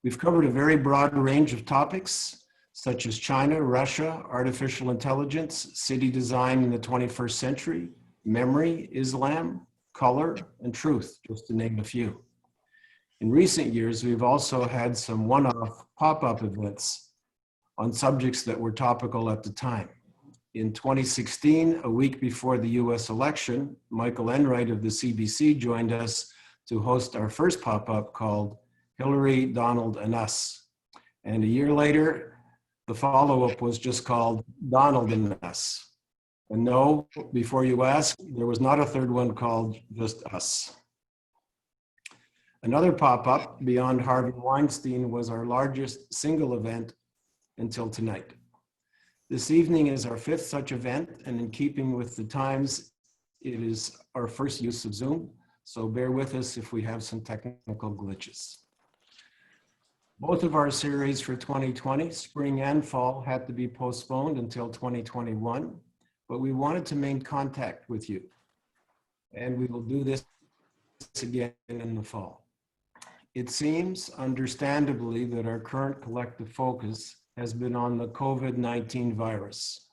We've covered a very broad range of topics, such as China, Russia, artificial intelligence, city design in the 21st century, memory, Islam, color, and truth, just to name a few. In recent years, we've also had some one-off pop-up events on subjects that were topical at the time. In 2016, a week before the US election, Michael Enright of the CBC joined us to host our first pop-up called Hillary, Donald, and Us. And a year later, the follow-up was just called Donald and Us. And no, before you ask, there was not a third one called just Us. Another pop-up beyond Harvey Weinstein was our largest single event until tonight. This evening is our fifth such event, and in keeping with the times, it is our first use of Zoom, so bear with us if we have some technical glitches. Both of our series for 2020, spring and fall, had to be postponed until 2021, but we wanted to maintain contact with you, and we will do this again in the fall. It seems, understandably, that our current collective focus has been on the COVID-19 virus.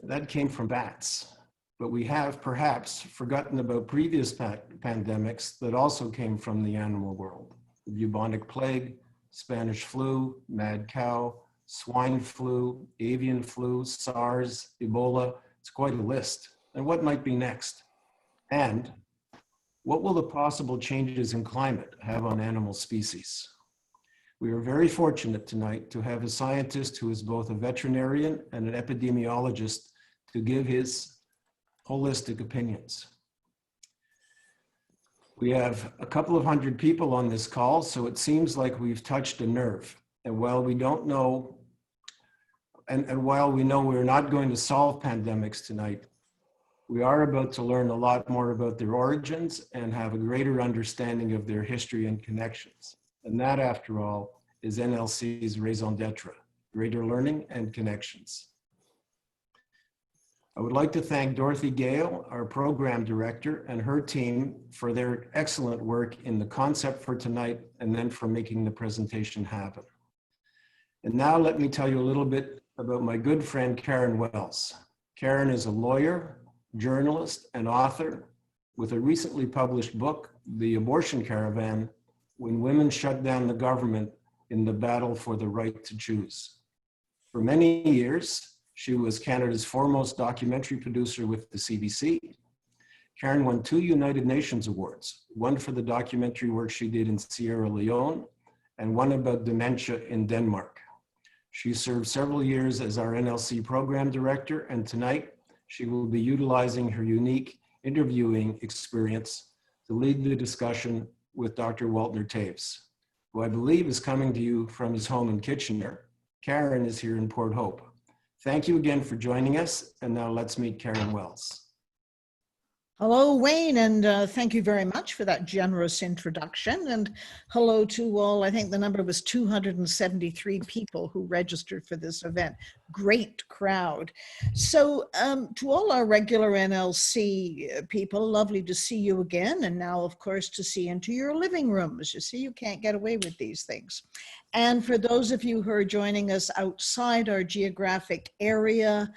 That came from bats, but we have perhaps forgotten about previous pandemics that also came from the animal world. The bubonic plague, Spanish flu, mad cow, swine flu, avian flu, SARS, Ebola. It's quite a list. And what might be next? And what will the possible changes in climate have on animal species? We are very fortunate tonight to have a scientist who is both a veterinarian and an epidemiologist to give his holistic opinions. We have a couple of hundred people on this call, so it seems like we've touched a nerve. And while we don't know, and while we know we're not going to solve pandemics tonight, we are about to learn a lot more about their origins and have a greater understanding of their history and connections. And that, after all, is NLC's raison d'etre, greater learning and connections. I would like to thank Dorothy Gale, our program director, and her team for their excellent work in the concept for tonight and then for making the presentation happen. And now let me tell you a little bit about my good friend, Karin Wells. Karin is a lawyer, journalist, and author with a recently published book, The Abortion Caravan, When Women Shut Down the Government in the Battle for the Right to Choose. For many years, she was Canada's foremost documentary producer with the CBC. Karin won 2 United Nations awards, one for the documentary work she did in Sierra Leone and one about dementia in Denmark. She served several years as our NLC program director, and tonight she will be utilizing her unique interviewing experience to lead the discussion with Dr. Waltner-Toews, who I believe is coming to you from his home in Kitchener. Karin is here in Port Hope. Thank you again for joining us, and now let's meet Karin Wells. Hello, Wayne, and thank you very much for that generous introduction. And hello to all. I think the number was 273 people who registered for this event. Great crowd. So to all our regular NLC people, lovely to see you again. And now, of course, to see into your living rooms. You see, you can't get away with these things. And for those of you who are joining us outside our geographic area,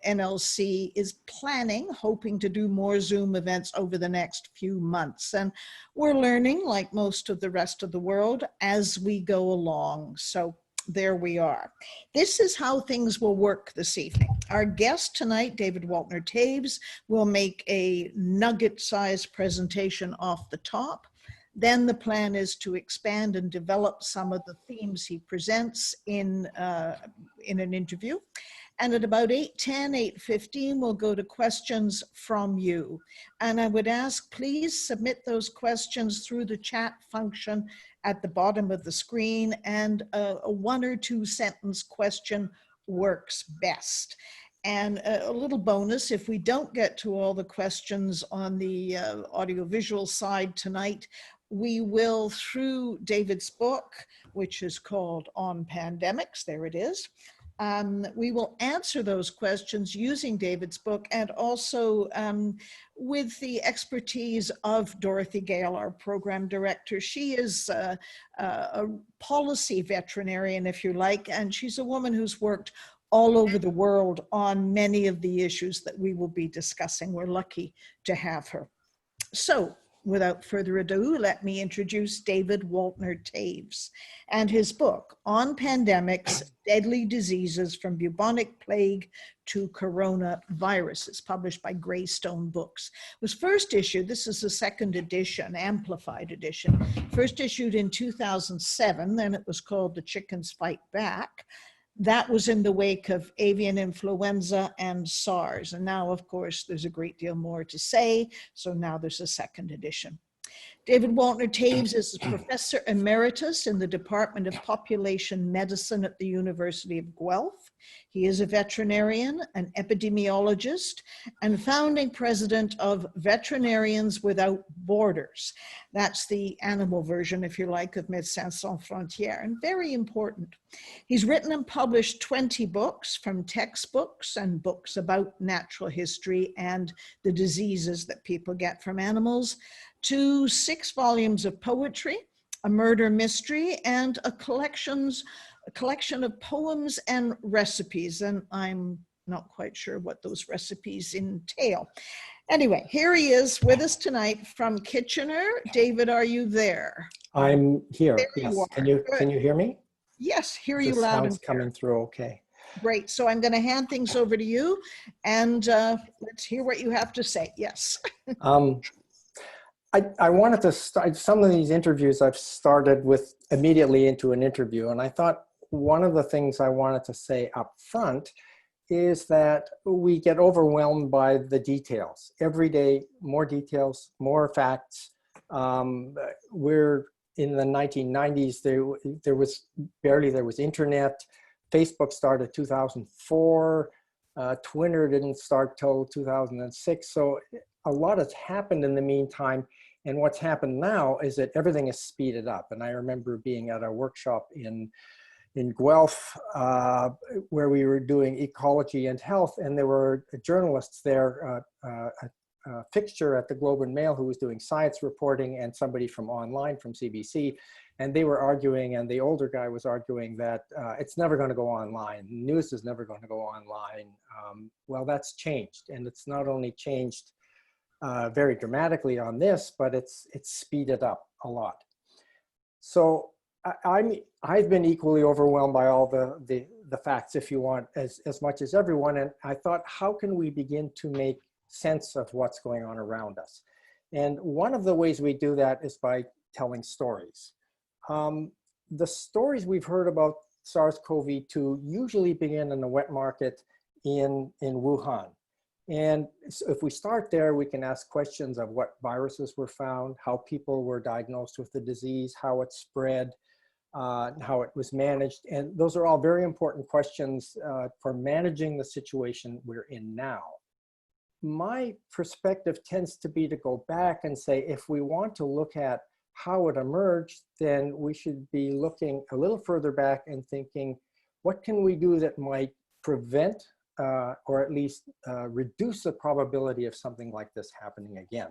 NLC is planning, hoping to do more Zoom events over the next few months. And we're learning, like most of the rest of the world, as we go along. So there we are. This is how things will work this evening. Our guest tonight, David Waltner-Toews, will make a nugget-sized presentation off the top. Then the plan is to expand and develop some of the themes he presents in an interview. And at about 8:10, 8:15, we'll go to questions from you. And I would ask, please submit those questions through the chat function at the bottom of the screen, and a 1 or 2 sentence question works best. And a little bonus, if we don't get to all the questions on the audiovisual side tonight, we will, through David's book, which is called On Pandemics, there it is, We will answer those questions using David's book and also with the expertise of Dorothy Gale, our program director. She is a policy veterinarian, if you like, and she's a woman who's worked all over the world on many of the issues that we will be discussing. We're lucky to have her. So, without further ado, let me introduce David Waltner-Toews and his book, On Pandemics, Deadly Diseases from Bubonic Plague to Coronavirus. It's published by Greystone Books. It was first issued, this is the second edition, amplified edition, first issued in 2007, then it was called The Chickens Fight Back. That was in the wake of avian influenza and SARS. And now, of course, there's a great deal more to say. So now there's a second edition. David Waltner-Toews is a professor emeritus in the Department of Population Medicine at the University of Guelph. He is a veterinarian, an epidemiologist, and founding president of Veterinarians Without Borders. That's the animal version, if you like, of Médecins Sans Frontières, and very important. He's written and published 20 books, from textbooks and books about natural history and the diseases that people get from animals, to 6 volumes of poetry, a murder mystery, and a collection of poems and recipes. And I'm not quite sure what those recipes entail. Anyway, here he is with us tonight from Kitchener. David, are you there? I'm here. There Yes. you Can you hear me? Yes, hear The you loud and sound's clear. coming through. Okay. Great. So I'm going to hand things over to you, and let's hear what you have to say. Yes. I wanted to start some of these interviews. I've started with immediately into an interview, and I thought one of the things I wanted to say up front is that we get overwhelmed by the details. Every day, more details, more facts. We're in the 1990s. There was internet. Facebook started 2004. Twitter didn't start till 2006. So a lot has happened in the meantime. And what's happened now is that everything is speeded up. And I remember being at a workshop in Guelph where we were doing ecology and health, and there were journalists there, a fixture at the Globe and Mail who was doing science reporting, and somebody from online from CBC, and they were arguing, and the older guy was arguing that it's never going to go online. News is never going to go online. Well, that's changed, and it's not only changed very dramatically on this, but it's speeded up a lot. So I've been equally overwhelmed by all the facts, if you want, as much as everyone. And I thought, how can we begin to make sense of what's going on around us? And one of the ways we do that is by telling stories. The stories we've heard about SARS-CoV-2 usually begin in the wet market in Wuhan. And so if we start there, we can ask questions of what viruses were found, how people were diagnosed with the disease, how it spread, how it was managed. And those are all very important questions for managing the situation we're in now. My perspective tends to be to go back and say, if we want to look at how it emerged, then we should be looking a little further back and thinking, what can we do that might prevent or at least reduce the probability of something like this happening again?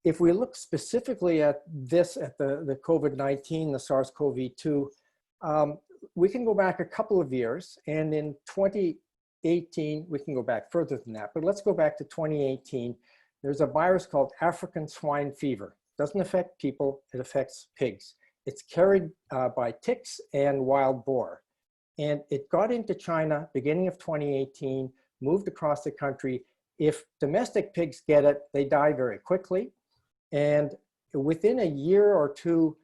If we look specifically at this, at the COVID-19, the SARS-CoV-2, we can go back a couple of years, and in 2018, we can go back further than that, but let's go back to 2018. There's a virus called African swine fever. It doesn't affect people, it affects pigs. It's carried by ticks and wild boar. And it got into China beginning of 2018, moved across the country. If domestic pigs get it, they die very quickly. And within a year or two,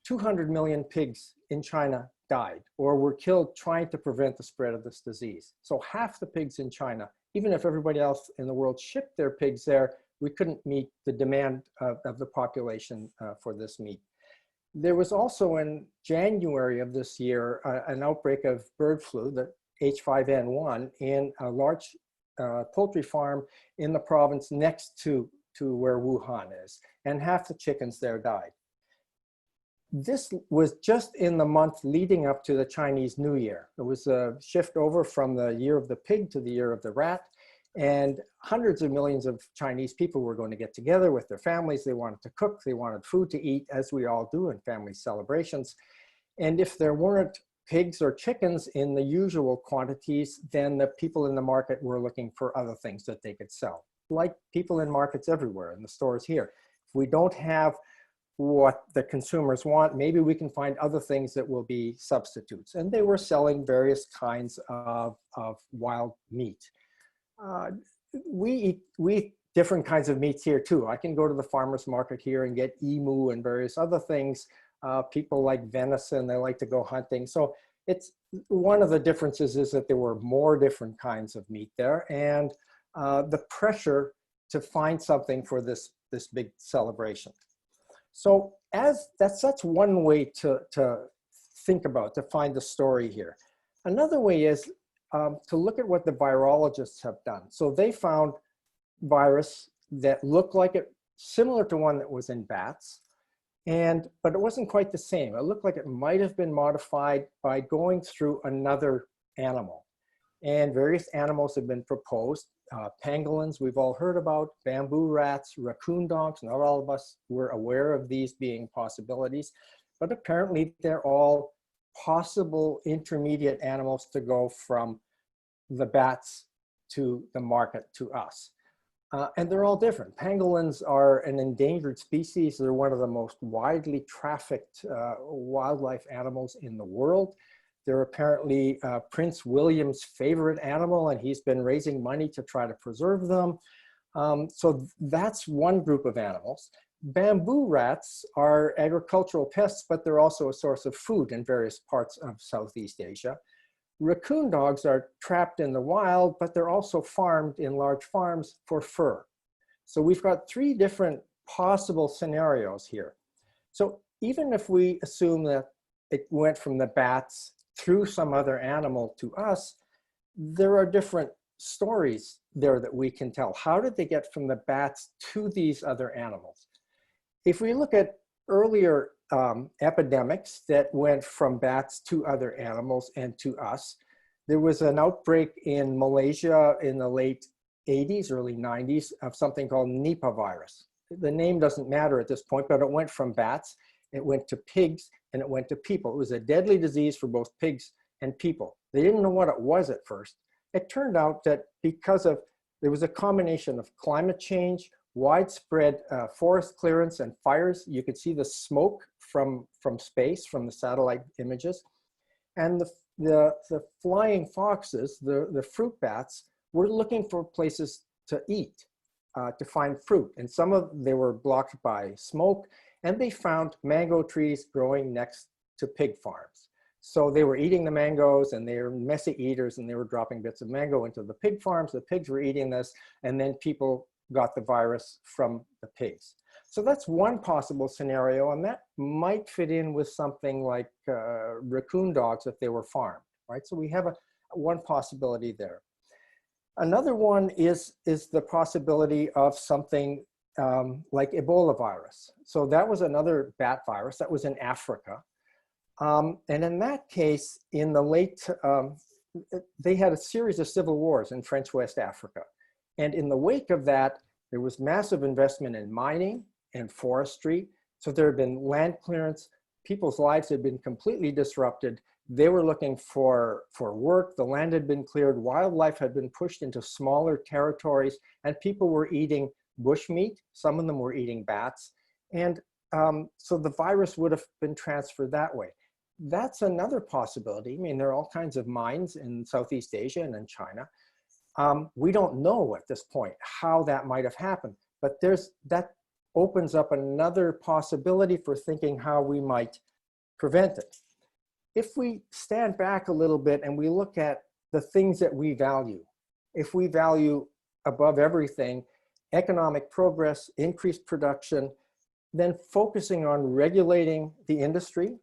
200 million pigs in China died or were killed trying to prevent the spread of this disease. So half the pigs in China, even if everybody else in the world shipped their pigs there, we couldn't meet the demand of the population for this meat. There was also in January of this year an outbreak of bird flu, the H5N1, in a large poultry farm in the province next to where Wuhan is, and half the chickens there died. This was just in the month leading up to the Chinese New Year. It was a shift over from the year of the pig to the year of the rat. And hundreds of millions of Chinese people were going to get together with their families. They wanted to cook, they wanted food to eat, as we all do in family celebrations. And if there weren't pigs or chickens in the usual quantities, then the people in the market were looking for other things that they could sell, like people in markets everywhere, in the stores here. If we don't have what the consumers want, maybe we can find other things that will be substitutes. And they were selling various kinds of wild meat. We eat different kinds of meats here too. I can go to the farmer's market here and get emu and various other things. People like venison, they like to go hunting. So it's one of the differences is that there were more different kinds of meat there, and the pressure to find something for this big celebration. So that's one way to think about, to find the story here. Another way is to look at what the virologists have done. So they found virus that looked like it, similar to one that was in bats, but it wasn't quite the same. It looked like it might have been modified by going through another animal. And various animals have been proposed. Pangolins, we've all heard about, bamboo rats, raccoon dogs. Not all of us were aware of these being possibilities, but apparently they're all possible intermediate animals to go from the bats to the market to us. And they're all different. Pangolins are an endangered species. They're one of the most widely trafficked wildlife animals in the world. They're apparently Prince William's favorite animal, and he's been raising money to try to preserve them. So that's one group of animals. Bamboo rats are agricultural pests, but they're also a source of food in various parts of Southeast Asia. Raccoon dogs are trapped in the wild, but they're also farmed in large farms for fur. So we've got three different possible scenarios here. So even if we assume that it went from the bats through some other animal to us, there are different stories there that we can tell. How did they get from the bats to these other animals? If we look at earlier epidemics that went from bats to other animals and to us, there was an outbreak in Malaysia in the late 80s, early 90s of something called Nipah virus. The name doesn't matter at this point, but it went from bats, it went to pigs, and it went to people. It was a deadly disease for both pigs and people. They didn't know what it was at first. It turned out that because of, there was a combination of climate change, widespread forest clearance and fires. You could see the smoke from space, from the satellite images. And the flying foxes, the fruit bats, were looking for places to eat, to find fruit. And they were blocked by smoke, and they found mango trees growing next to pig farms. So they were eating the mangoes, and they were messy eaters, and they were dropping bits of mango into the pig farms. The pigs were eating this, and then people got the virus from the pigs. So that's one possible scenario, and that might fit in with something like raccoon dogs if they were farmed, right? So we have one possibility there. Another one is the possibility of something like Ebola virus. So that was another bat virus that was in Africa. And in that case, in the late, they had a series of civil wars in French West Africa. And in the wake of that, there was massive investment in mining and forestry. So there had been land clearance. People's lives had been completely disrupted. They were looking for work. The land had been cleared. Wildlife had been pushed into smaller territories, and people were eating bushmeat. Some of them were eating bats. And so the virus would have been transferred that way. That's another possibility. I mean, there are all kinds of mines in Southeast Asia and in China. We don't know at this point how that might have happened, but that opens up another possibility for thinking how we might prevent it. If we stand back a little bit and we look at the things that we value, if we value above everything economic progress, increased production, then focusing on regulating the industry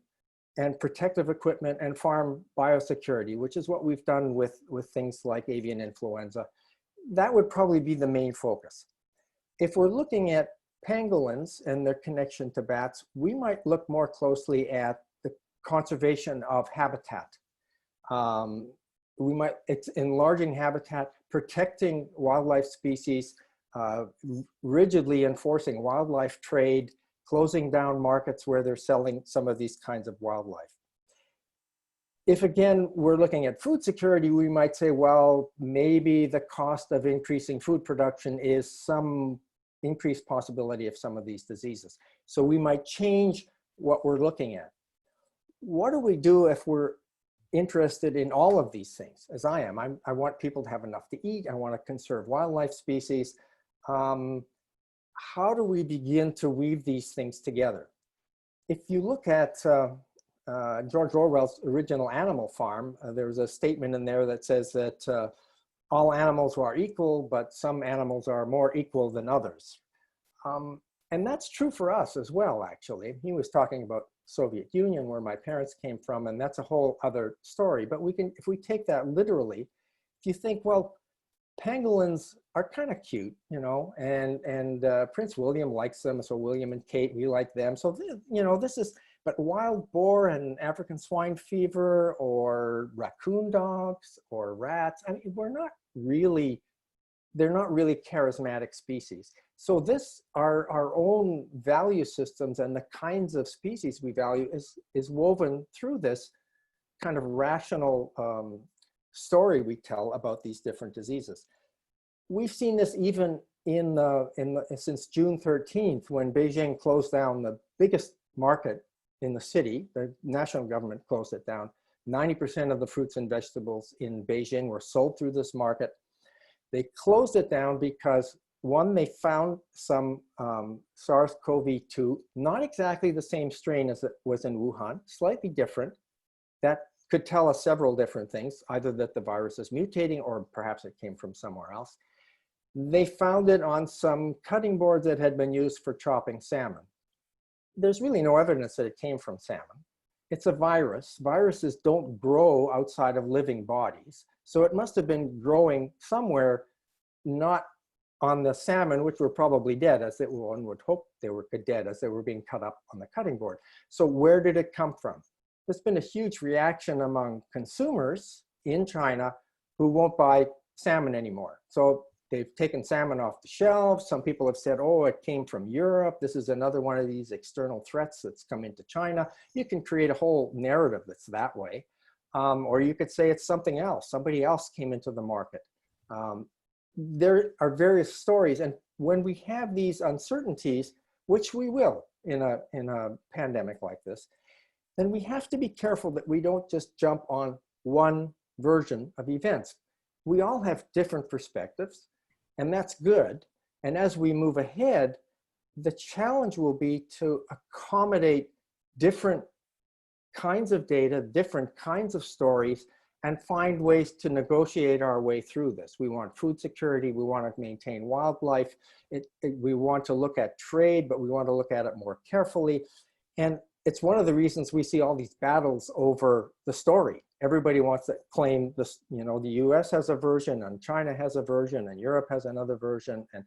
and protective equipment and farm biosecurity, which is what we've done with things like avian influenza, that would probably be the main focus. If we're looking at pangolins and their connection to bats, we might look more closely at the conservation of habitat. It's enlarging habitat, protecting wildlife species, rigidly enforcing wildlife trade, closing down markets where they're selling some of these kinds of wildlife. If again, we're looking at food security, we might say, well, maybe the cost of increasing food production is some increased possibility of some of these diseases. So we might change what we're looking at. What do we do if we're interested in all of these things, as I am? I want people to have enough to eat. I want to conserve wildlife species. How do we begin to weave these things together? If you look at George Orwell's original Animal Farm, there's a statement in there that says that all animals are equal, but some animals are more equal than others. And that's true for us as well, actually. He was talking about Soviet Union, where my parents came from, and that's a whole other story. But we can, if we take that literally, if you think, well, pangolins are kind of cute, you know, and Prince William likes them, so William and Kate, we like them. So, you know, this is, but wild boar and African swine fever or raccoon dogs or rats, I mean, they're not really charismatic species. So this, our own value systems and the kinds of species we value is woven through this kind of rational story we tell about these different diseases. We've seen this even since June 13th, when Beijing closed down the biggest market in the city. The national government closed it down. 90% of the fruits and vegetables in Beijing were sold through this market. They closed it down because, one, they found some SARS-CoV-2, not exactly the same strain as it was in Wuhan, slightly different. That could tell us several different things, either that the virus is mutating or perhaps it came from somewhere else. They found it on some cutting boards that had been used for chopping salmon. There's really no evidence that it came from salmon. It's a virus. Viruses don't grow outside of living bodies. So it must have been growing somewhere, not on the salmon, which were probably dead, as one would hope they were dead as they were being cut up on the cutting board. So where did it come from? There's been a huge reaction among consumers in China who won't buy salmon anymore. So they've taken salmon off the shelves. Some people have said, oh, it came from Europe. This is another one of these external threats that's come into China. You can create a whole narrative that's that way. Or you could say it's something else. Somebody else came into the market. There are various stories. And when we have these uncertainties, which we will in a pandemic like this, then we have to be careful that we don't just jump on one version of events. We all have different perspectives, and that's good. And as we move ahead, the challenge will be to accommodate different kinds of data, different kinds of stories, and find ways to negotiate our way through this. We want food security, we want to maintain wildlife, we want to look at trade, but we want to look at it more carefully. And it's one of the reasons we see all these battles over the story. Everybody wants to claim this, you know, the US has a version and China has a version and Europe has another version. And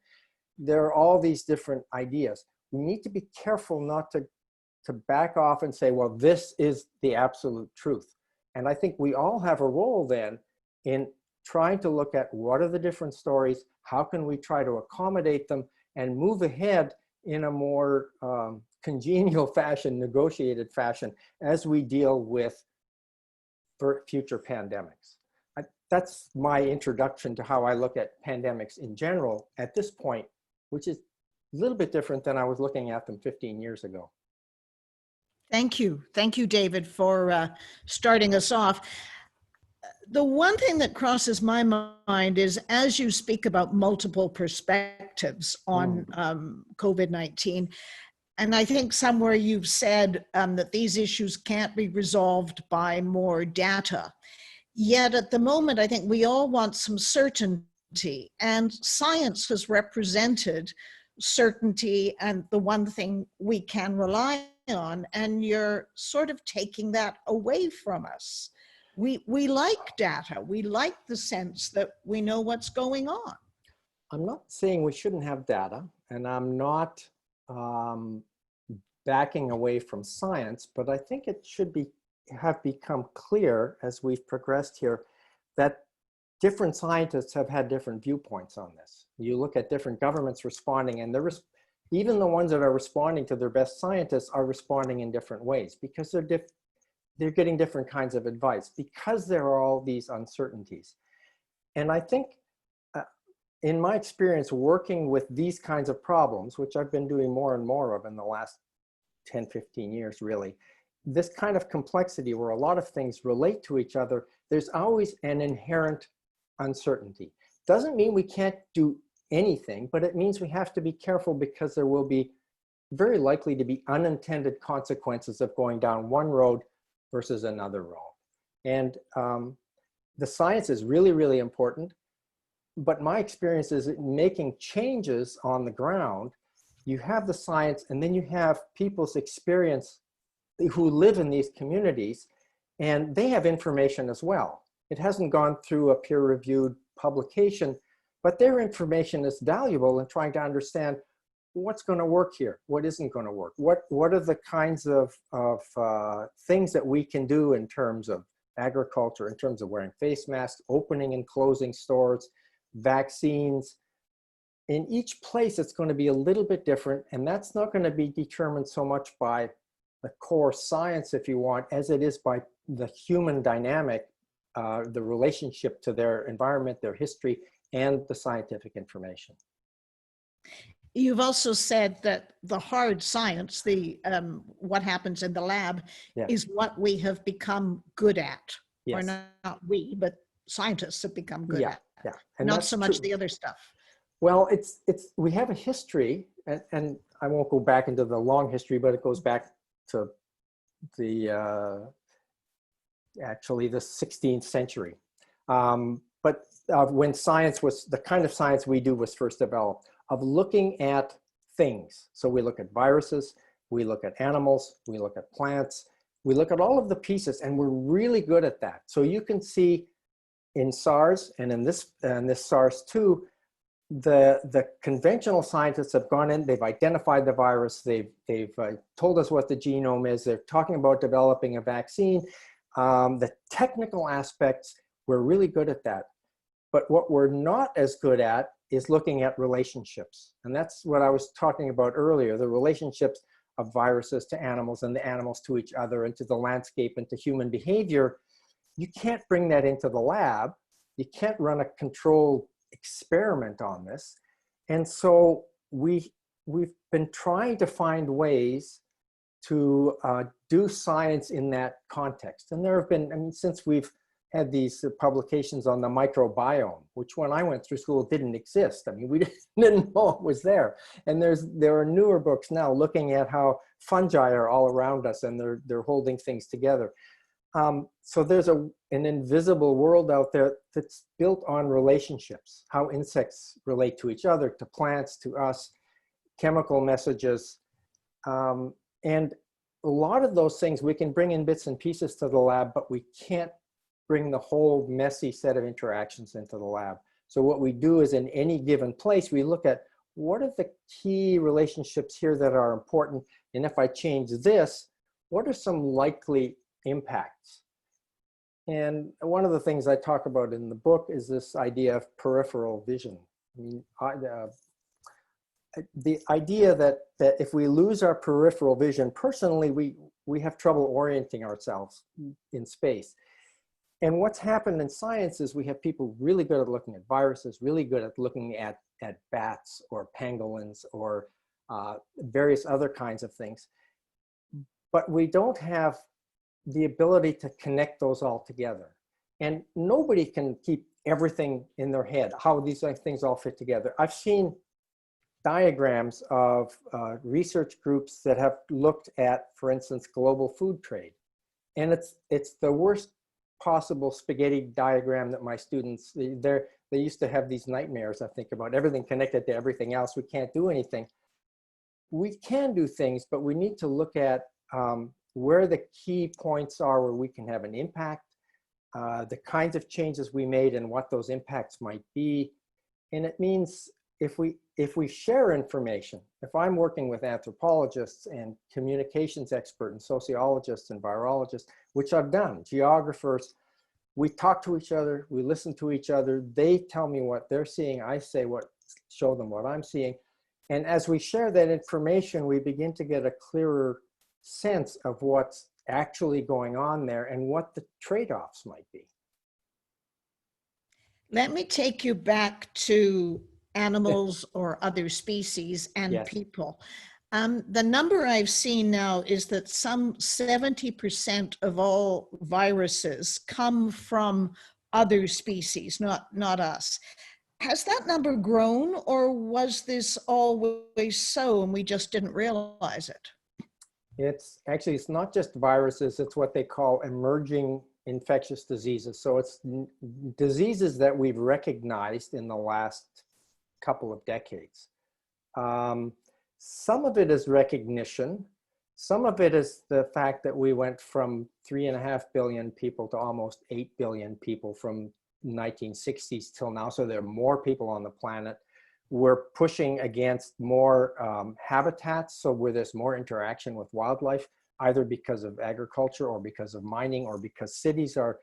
there are all these different ideas. We need to be careful not to back off and say, well, this is the absolute truth. And I think we all have a role then in trying to look at what are the different stories, how can we try to accommodate them and move ahead in a more congenial fashion, negotiated fashion, as we deal with future pandemics. That's my introduction to how I look at pandemics in general at this point, which is a little bit different than I was looking at them 15 years ago. Thank you. Thank you, David, for starting us off. The one thing that crosses my mind is, as you speak about multiple perspectives on COVID-19, and I think somewhere you've said that these issues can't be resolved by more data. Yet at the moment, I think we all want some certainty, and science has represented certainty and the one thing we can rely on, and you're sort of taking that away from us. We like data. We like the sense that we know what's going on. I'm not saying we shouldn't have data, and I'm not backing away from science, but I think it should have become clear as we've progressed here that different scientists have had different viewpoints on this. You look at different governments responding, and even the ones that are responding to their best scientists are responding in different ways because they're getting different kinds of advice because there are all these uncertainties. And I think in my experience working with these kinds of problems, which I've been doing more and more of in the last 10, 15 years, really, this kind of complexity where a lot of things relate to each other, there's always an inherent uncertainty. Doesn't mean we can't do anything, but it means we have to be careful because there will be very likely to be unintended consequences of going down one road versus another road. And the science is really, really important. But my experience is that making changes on the ground, you have the science and then you have people's experience who live in these communities, and they have information as well. It hasn't gone through a peer-reviewed publication, but their information is valuable in trying to understand what's going to work here, what isn't going to work, what are the kinds of things that we can do in terms of agriculture, in terms of wearing face masks, opening and closing stores, vaccines. In each place, it's going to be a little bit different, and that's not going to be determined so much by the core science, if you want, as it is by the human dynamic, the relationship to their environment, their history, and the scientific information. You've also said that the hard science, what happens in the lab, Yeah. is what we have become good at. Yes. Or not we, but scientists have become good at. Yeah, and Not that's so much true. the other stuff. Well, we have a history, and I won't go back into the long history, but it goes back to actually the 16th century. But when science was, the kind of science we do was first developed, of looking at things. So we look at viruses, we look at animals, we look at plants, we look at all of the pieces, and we're really good at that. So you can see in SARS and in this SARS-2, the conventional scientists have gone in, they've identified the virus, they've told us what the genome is, they're talking about developing a vaccine. The technical aspects, we're really good at that. But what we're not as good at is looking at relationships. And that's what I was talking about earlier, the relationships of viruses to animals and the animals to each other and to the landscape and to human behavior. You can't bring that into the lab. You can't run a controlled experiment on this. And so we've been trying to find ways to do science in that context. And there have been, I mean, since we've had these publications on the microbiome, which when I went through school didn't exist. I mean, we didn't know it was there. And there are newer books now looking at how fungi are all around us and they're holding things together. So there's an invisible world out there that's built on relationships, how insects relate to each other, to plants, to us, chemical messages. And a lot of those things we can bring in bits and pieces to the lab, but we can't bring the whole messy set of interactions into the lab. So what we do is in any given place, we look at what are the key relationships here that are important, and if I change this, what are some likely impacts? And one of the things I talk about in the book is this idea of peripheral vision. I mean, the idea that if we lose our peripheral vision, personally, we have trouble orienting ourselves in space. And what's happened in science is we have people really good at looking at viruses, really good at looking at bats or pangolins or various other kinds of things. But we don't have the ability to connect those all together. And nobody can keep everything in their head, how these things all fit together. I've seen diagrams of research groups that have looked at, for instance, global food trade. And it's the worst possible spaghetti diagram that my students, they used to have these nightmares, I think, about everything connected to everything else. We can't do anything. We can do things, but we need to look at where the key points are where we can have an impact, the kinds of changes we made and what those impacts might be. And it means if we if we share information, if I'm working with anthropologists and communications experts and sociologists and virologists, which I've done, geographers, we talk to each other, we listen to each other, they tell me what they're seeing, I show them what I'm seeing. And as we share that information, we begin to get a clearer sense of what's actually going on there and what the trade-offs might be. Let me take you back to animals or other species and Yes. people. The number I've seen now is that some 70% of all viruses come from other species, not us. Has that number grown, or was this always so and we just didn't realize it? It's not just viruses, it's what they call emerging infectious diseases. So it's diseases that we've recognized in the last couple of decades. Some of it is recognition. Some of it is the fact that we went from 3.5 billion people to almost 8 billion people from 1960s till now. So there are more people on the planet. We're pushing against more habitats, so where there's more interaction with wildlife, either because of agriculture or because of mining or because cities are,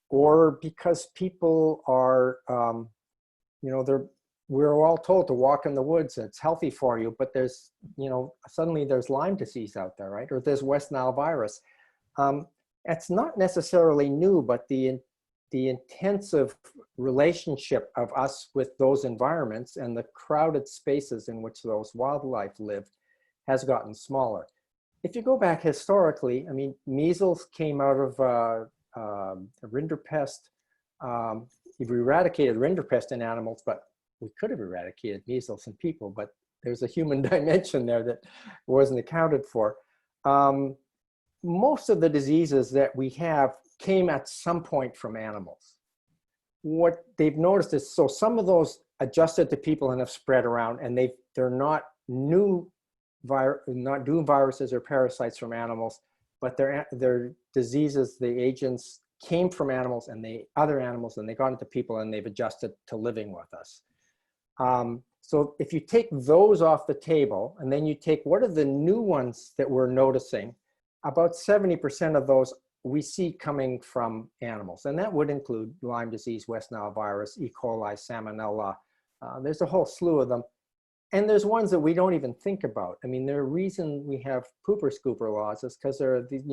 or because people are, we're all told to walk in the woods, it's healthy for you, but there's, suddenly there's Lyme disease out there, right? Or there's West Nile virus. It's not necessarily new, but the intensive relationship of us with those environments and the crowded spaces in which those wildlife live has gotten smaller. If you go back historically, I mean, measles came out of rinderpest. We've eradicated rinderpest in animals, but we could have eradicated measles in people, but there's a human dimension there that wasn't accounted for. Most of the diseases that we have came at some point from animals. What they've noticed is, so some of those adjusted to people and have spread around, and they're not new viruses or parasites from animals, but they're diseases, the agents came from animals and other animals, and they got into people and they've adjusted to living with us. So if you take those off the table and then you take what are the new ones that we're noticing, about 70% of those we see coming from animals. And that would include Lyme disease, West Nile virus, E. coli, Salmonella. There's a whole slew of them. And there's ones that we don't even think about. I mean, the reason we have pooper scooper laws is because there are these,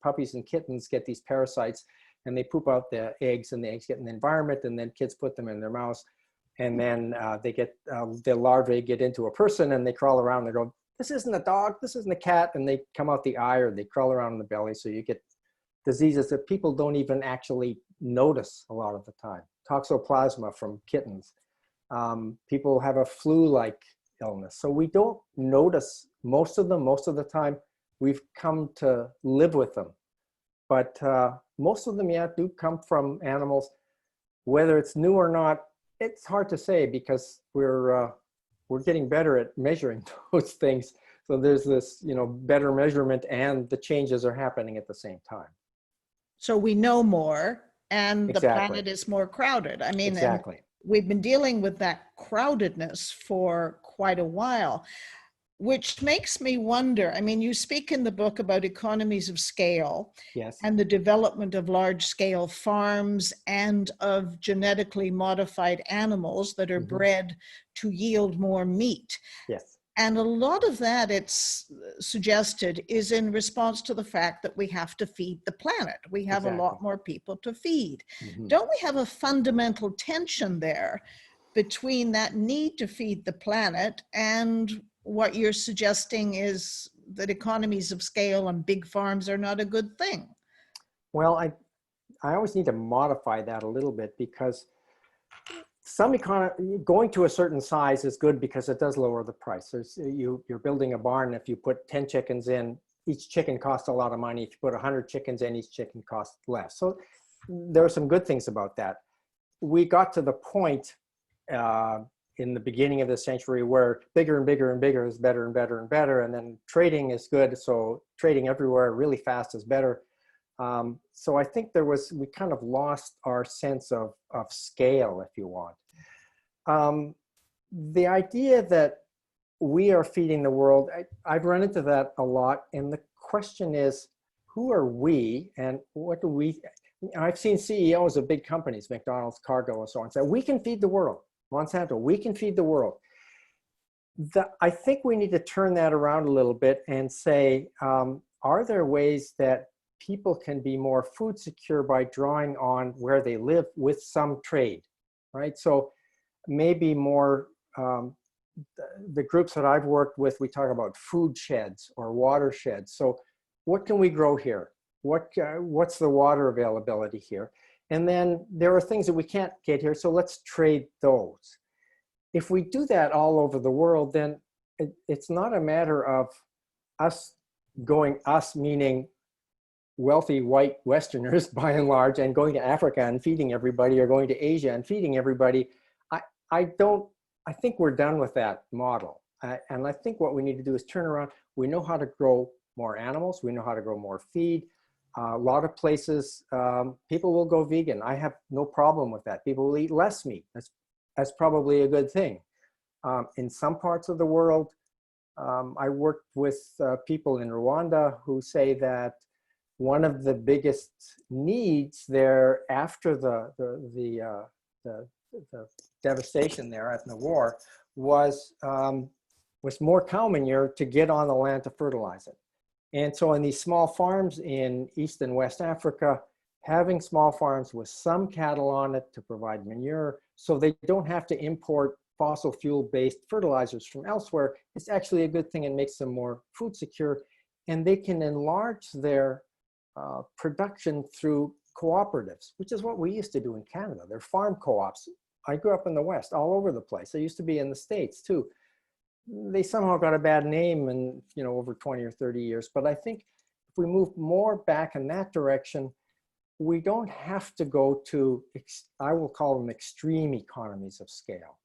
puppies and kittens get these parasites and they poop out the eggs, and the eggs get in the environment, and then kids put them in their mouths. And then they get, the larvae get into a person and they crawl around and they go, this isn't a dog, this isn't a cat. And they come out the eye or they crawl around in the belly. So you get diseases that people don't even actually notice a lot of the time. Toxoplasma from kittens. People have a flu-like illness. So we don't notice most of them. Most of the time we've come to live with them. But most of them, yeah, do come from animals. Whether it's new or not, it's hard to say because we're getting better at measuring those things. So there's this, better measurement, and the changes are happening at the same time. So we know more, and the Exactly. planet is more crowded. I mean, Exactly. we've been dealing with that crowdedness for quite a while, which makes me wonder. I mean, you speak in the book about economies of scale. Yes. And the development of large-scale farms and of genetically modified animals that are bred to yield more meat. Yes. And a lot of that, it's suggested, is in response to the fact that we have to feed the planet. We have a lot more people to feed. Don't we have a fundamental tension there between that need to feed the planet and what you're suggesting is that economies of scale and big farms are not a good thing? Well, I always need to modify that a little bit, because going to a certain size is good because it does lower the price. You're building a barn. If you put 10 chickens in, each chicken costs a lot of money. If you put 100 chickens in, each chicken costs less. So there are some good things about that. We got to the point in the beginning of the century where bigger and bigger and bigger is better and better and better. And then trading is good. So trading everywhere really fast is better. So I think we kind of lost our sense of scale, if you want. the idea that we are feeding the world, I've run into that a lot. And the question is, who are we and what do we, I've seen CEOs of big companies, McDonald's, Cargill, and so on, say, we can feed the world. Monsanto, we can feed the world. I think we need to turn that around a little bit and say, are there ways that people can be more food secure by drawing on where they live with some trade, right? So maybe more, the groups that I've worked with, we talk about food sheds or watersheds. So what can we grow here? What's the water availability here? And then there are things that we can't get here, so let's trade those. If we do that all over the world, then it's not a matter of us meaning wealthy white Westerners by and large, and going to Africa and feeding everybody, or going to Asia and feeding everybody. I think we're done with that model. And I think what we need to do is turn around. We know how to grow more animals. We know how to grow more feed. A lot of places, people will go vegan. I have no problem with that. People will eat less meat. That's probably a good thing. In some parts of the world, I worked with people in Rwanda who say that one of the biggest needs there after the devastation there at the war was more cow manure to get on the land to fertilize it. And so in these small farms in East and West Africa, having small farms with some cattle on it to provide manure so they don't have to import fossil fuel-based fertilizers from elsewhere, is actually a good thing and makes them more food secure. And they can enlarge their production through cooperatives, which is what we used to do in Canada. They're farm co-ops. I grew up in the West, all over the place. I used to be in the States too. They somehow got a bad name in, over 20 or 30 years. But I think if we move more back in that direction, we don't have to go to, I will call them extreme economies of scale.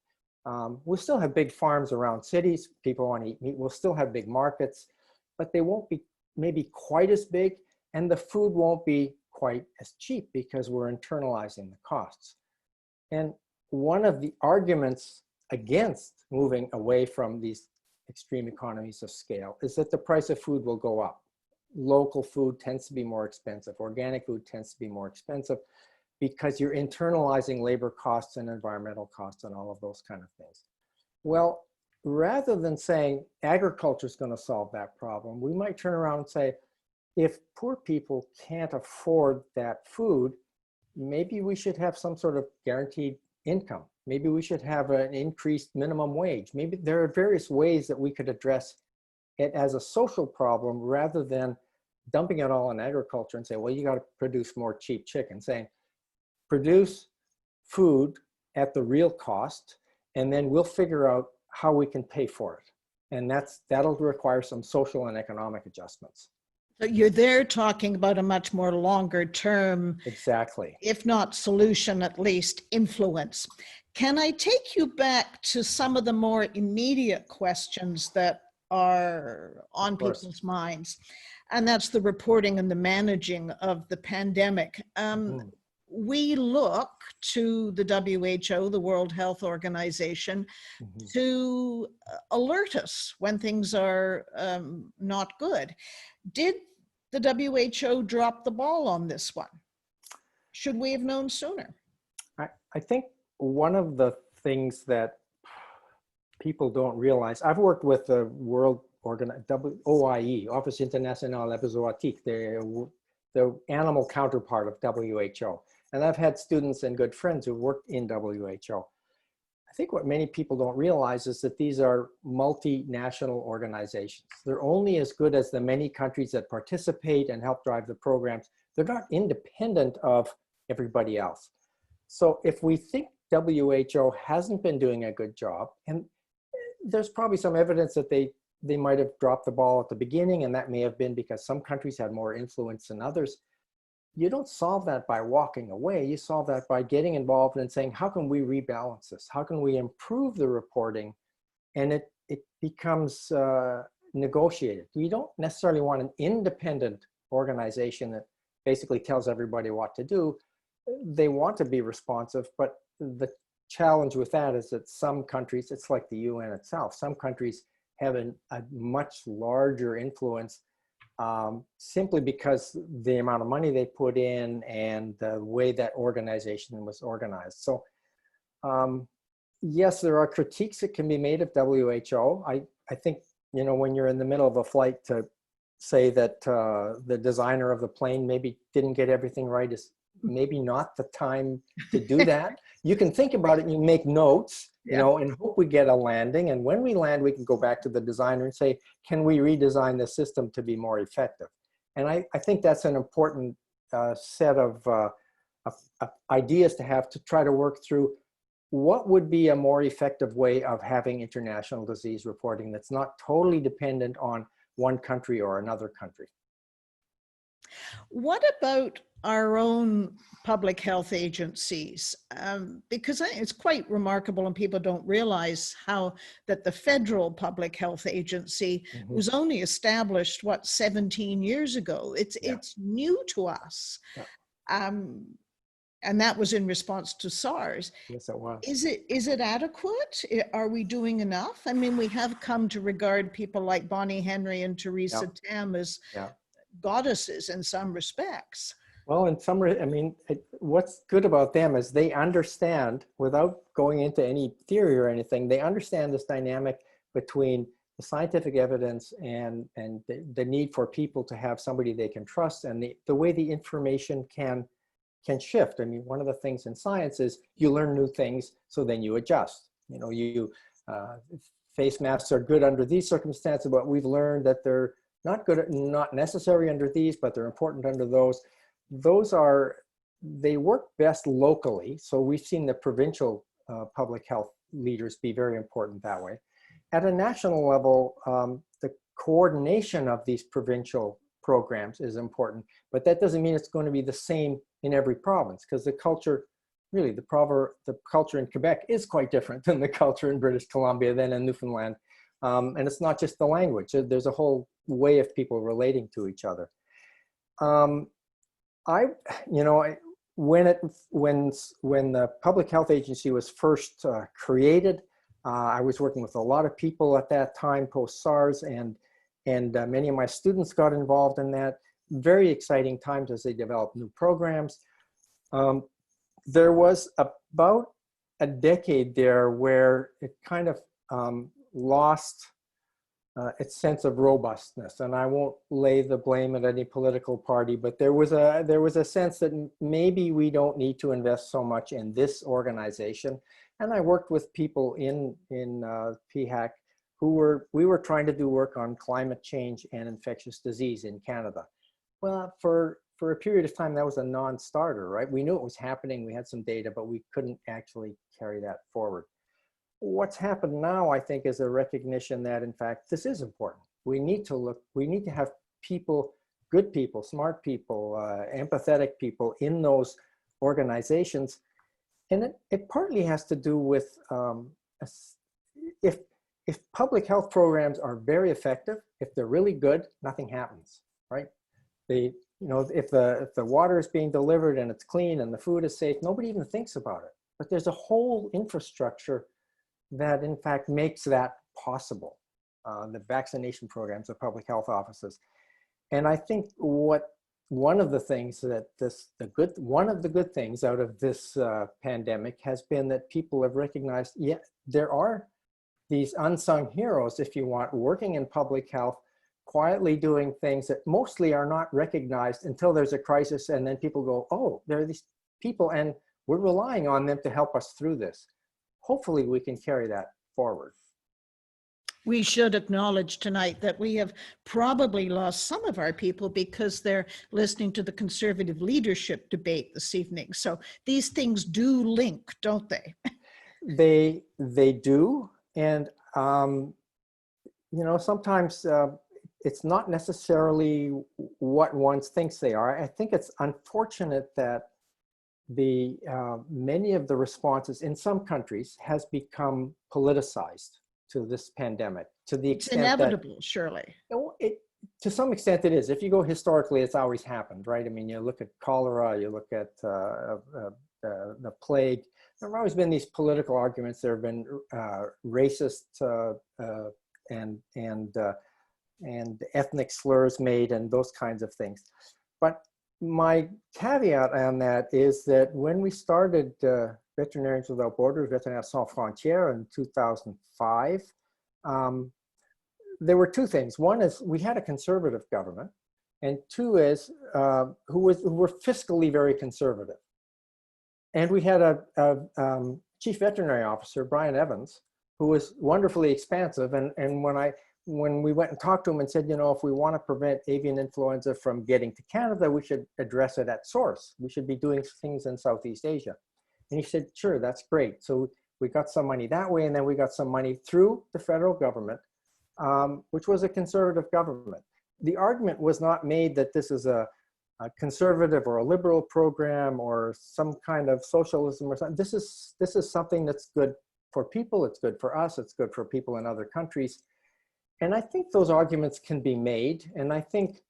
We'll still have big farms around cities. People want to eat meat. We'll still have big markets, but they won't be maybe quite as big, and the food won't be quite as cheap because we're internalizing the costs. And one of the arguments against moving away from these extreme economies of scale is that the price of food will go up. Local food tends to be more expensive. Organic food tends to be more expensive because you're internalizing labor costs and environmental costs and all of those kind of things. Well, rather than saying agriculture is going to solve that problem, we might turn around and say, if poor people can't afford that food, maybe we should have some sort of guaranteed income. Maybe we should have an increased minimum wage. Maybe there are various ways that we could address it as a social problem rather than dumping it all on agriculture and say, well, you got to produce more cheap chicken. Saying, produce food at the real cost, and then we'll figure out how we can pay for it. And that'll require some social and economic adjustments. So you're there talking about a much more longer term, exactly, if not solution, at least influence. Can I take you back to some of the more immediate questions that are on people's minds? And that's the reporting and the managing of the pandemic. We look to the WHO, the World Health Organization, to alert us when things are not good. Did the WHO drop the ball on this one? Should we have known sooner? I think one of the things that people don't realize, I've worked with the World OIE, Office International Epizootique, the animal counterpart of WHO. And I've had students and good friends who worked in WHO. I think what many people don't realize is that these are multinational organizations. They're only as good as the many countries that participate and help drive the programs. They're not independent of everybody else. So if we think WHO hasn't been doing a good job, and there's probably some evidence that they might have dropped the ball at the beginning, and that may have been because some countries had more influence than others. You don't solve that by walking away. You solve that by getting involved and saying, how can we rebalance this? How can we improve the reporting? And it becomes negotiated. We don't necessarily want an independent organization that basically tells everybody what to do. They want to be responsive, but the challenge with that is that some countries, it's like the UN itself, some countries have a much larger influence simply because the amount of money they put in and the way that organization was organized. So yes, there are critiques that can be made of WHO. I think, you know, when you're in the middle of a flight, to say that the designer of the plane maybe didn't get everything right is maybe not the time to do that. You can think about it and you make notes, you know, and hope we get a landing. And when we land, we can go back to the designer and say, can we redesign the system to be more effective? And I think that's an important set of ideas to have, to try to work through what would be a more effective way of having international disease reporting that's not totally dependent on one country or another country. What about our own public health agencies? Because it's quite remarkable, and people don't realize how that the federal public health agency was only established, what, 17 years ago. It's new to us. And that was in response to SARS. Yes, it was. Is it adequate? Are we doing enough? I mean, we have come to regard people like Bonnie Henry and Theresa Tam as goddesses in some respects. Well, in some, I mean, what's good about them is they understand, without going into any theory or anything, they understand this dynamic between the scientific evidence and the need for people to have somebody they can trust, and the way the information can shift. I mean, one of the things in science is you learn new things, so then you adjust. You know, face masks are good under these circumstances, but we've learned that they're not good, not necessary under these, but they're important under those. They work best locally. So we've seen the provincial public health leaders be very important that way. At a national level, the coordination of these provincial programs is important, but that doesn't mean it's going to be the same in every province, because the culture, really, the culture in Quebec is quite different than the culture in British Columbia, than in Newfoundland. And it's not just the language. There's a whole way of people relating to each other. When the Public Health Agency was first created, I was working with a lot of people at that time, post-SARS, and many of my students got involved in that. Very exciting times as they developed new programs. There was about a decade there where it kind of lost its sense of robustness, and I won't lay the blame at any political party, but there was a sense that maybe we don't need to invest so much in this organization. And I worked with people in PHAC we were trying to do work on climate change and infectious disease in Canada. Well, for a period of time, that was a non-starter, right? We knew it was happening, we had some data, but we couldn't actually carry that forward. What's happened now, I think, is a recognition that, in fact, this is important. We need to have people, good people, smart people, empathetic people in those organizations. And it partly has to do with if public health programs are very effective, if they're really good, nothing happens, right? If the water is being delivered and it's clean and the food is safe, nobody even thinks about it. But there's a whole infrastructure that, in fact, makes that possible. The vaccination programs, the public health offices. And I think one of the things that one of the good things out of this pandemic has been that people have recognized, there are these unsung heroes, if you want, working in public health, quietly doing things that mostly are not recognized until there's a crisis, and then people go, oh, there are these people and we're relying on them to help us through this. Hopefully we can carry that forward. We should acknowledge tonight that we have probably lost some of our people because they're listening to the Conservative leadership debate this evening. So these things do link, don't they? They do. And, sometimes it's not necessarily what one thinks they are. I think it's unfortunate that many of the responses in some countries has become politicized to this pandemic, to the extent it's inevitable, surely. To some extent it is. If you go historically, it's always happened, right? I mean, you look at cholera, you look at the plague. There have always been these political arguments. There have been racist and ethnic slurs made and those kinds of things. But my caveat on that is that when we started Veterinarians Without Borders, Vétérinaires Sans Frontières in 2005, there were two things. One is we had a conservative government, and two is who were fiscally very conservative. And we had a chief veterinary officer, Brian Evans, who was wonderfully expansive. And when we went and talked to him and said, you know, if we want to prevent avian influenza from getting to Canada, we should address it at source. We should be doing things in Southeast Asia. And he said, sure, that's great. So we got some money that way, and then we got some money through the federal government, which was a conservative government. The argument was not made that this is a conservative or a liberal program or some kind of socialism or something. This is something that's good for people. It's good for us. It's good for people in other countries. And I think those arguments can be made. And I think,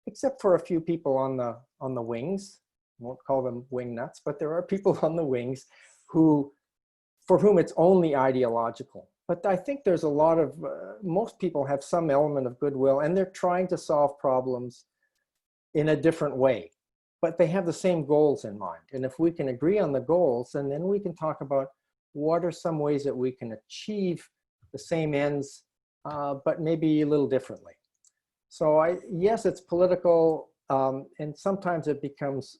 except for a few people on the wings, I won't call them wing nuts, but there are people on the wings for whom it's only ideological. But I think there's a lot of, most people have some element of goodwill, and they're trying to solve problems in a different way, but they have the same goals in mind. And if we can agree on the goals, and then we can talk about what are some ways that we can achieve the same ends, but maybe a little differently. So yes, it's political, and sometimes it becomes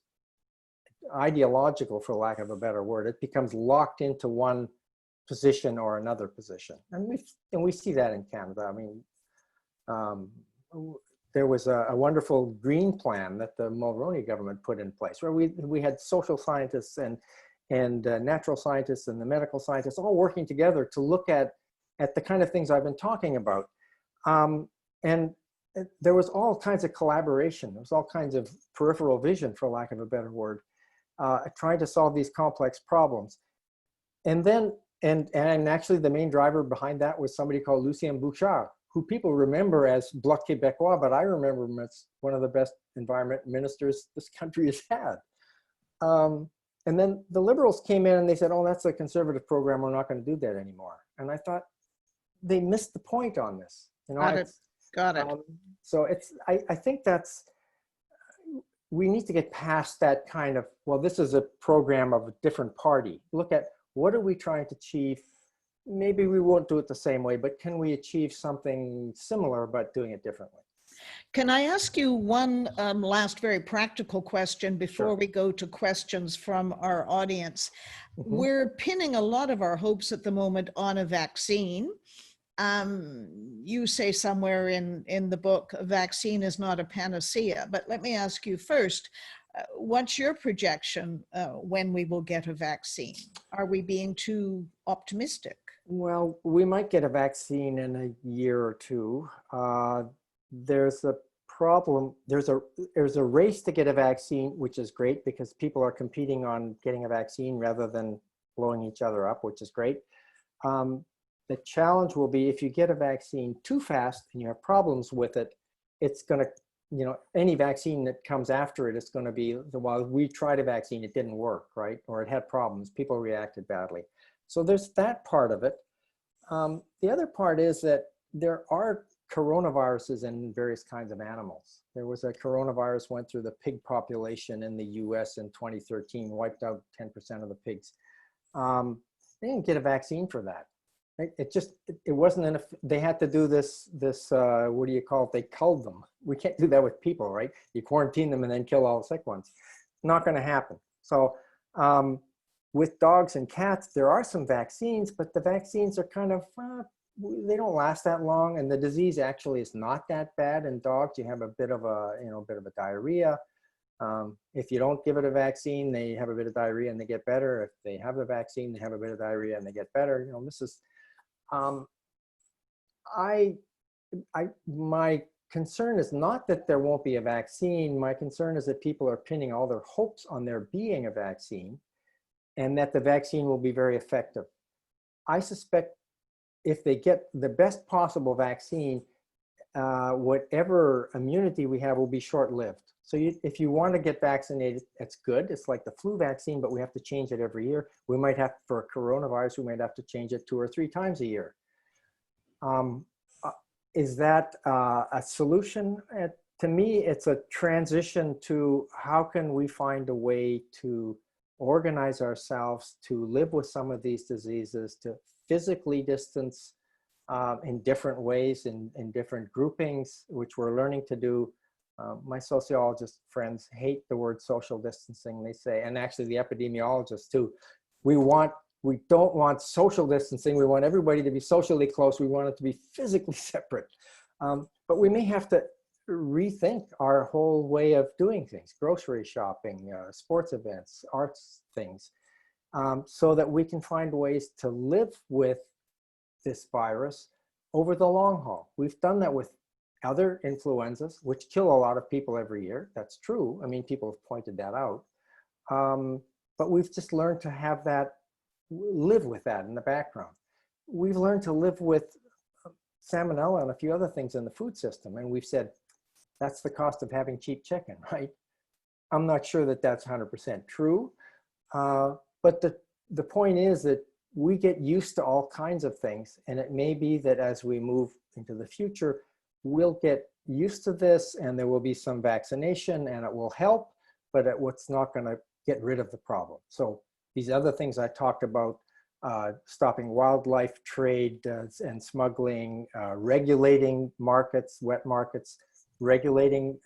ideological, for lack of a better word. It becomes locked into one position or another position. And we see that in Canada. I mean, there was a wonderful green plan that the Mulroney government put in place, where we had social scientists and natural scientists and the medical scientists all working together to look at the kind of things I've been talking about. And there was all kinds of collaboration. There was all kinds of peripheral vision, for lack of a better word, trying to solve these complex problems. And then, and actually the main driver behind that was somebody called Lucien Bouchard, who people remember as Bloc Québécois, but I remember him as one of the best environment ministers this country has had. And then the Liberals came in and they said, oh, that's a conservative program, we're not going to do that anymore. And I thought, they missed the point on this. You know, Got it. So I think we need to get past that kind of, well, this is a program of a different party. Look at, what are we trying to achieve? Maybe we won't do it the same way, but can we achieve something similar but doing it differently? Can I ask you one last very practical question before Sure. we go to questions from our audience? Mm-hmm. We're pinning a lot of our hopes at the moment on a vaccine. You say somewhere in the book, a vaccine is not a panacea, but let me ask you first, what's your projection when we will get a vaccine? Are we being too optimistic? Well, we might get a vaccine in a year or two. There's a problem. There's a race to get a vaccine, which is great because people are competing on getting a vaccine rather than blowing each other up, which is great. The challenge will be if you get a vaccine too fast and you have problems with it, it's going to, you know, any vaccine that comes after it, it's going to be, while we tried a vaccine, it didn't work, right? Or it had problems, people reacted badly. So there's that part of it. The other part is that there are coronaviruses in various kinds of animals. There was a coronavirus went through the pig population in the US in 2013, wiped out 10% of the pigs. They didn't get a vaccine for that. It wasn't enough. They had to do this, what do you call it? They culled them. We can't do that with people, right? You quarantine them and then kill all the sick ones. Not going to happen. So with dogs and cats, there are some vaccines, but the vaccines are kind of, they don't last that long. And the disease actually is not that bad in dogs. You have a bit of a diarrhea. If you don't give it a vaccine, they have a bit of diarrhea and they get better. If they have the vaccine, they have a bit of diarrhea and they get better. You know, this is, my concern is not that there won't be a vaccine. My concern is that people are pinning all their hopes on there being a vaccine and that the vaccine will be very effective. I suspect if they get the best possible vaccine, whatever immunity we have will be short-lived. So if you want to get vaccinated, that's good. It's like the flu vaccine, but we have to change it every year. We might have, for coronavirus, we might have to change it 2 or 3 times a year. Is that a solution? To me, it's a transition to how can we find a way to organize ourselves to live with some of these diseases, to physically distance in different ways, in different groupings, which we're learning to do. My sociologist friends hate the word social distancing. They say, and actually the epidemiologists too, we don't want social distancing. We want everybody to be socially close. We want it to be physically separate. But we may have to rethink our whole way of doing things, grocery shopping, sports events, arts things, so that we can find ways to live with this virus over the long haul. We've done that with other influenzas, which kill a lot of people every year. That's true. I mean, people have pointed that out. But we've just learned to have that, live with that in the background. We've learned to live with salmonella and a few other things in the food system. And we've said, that's the cost of having cheap chicken, right? I'm not sure that that's 100% true. But the point is that we get used to all kinds of things. And it may be that as we move into the future, we'll get used to this and there will be some vaccination and it will help, but it's not going to get rid of the problem. So these other things I talked about, stopping wildlife trade and smuggling, regulating markets, wet markets, regulating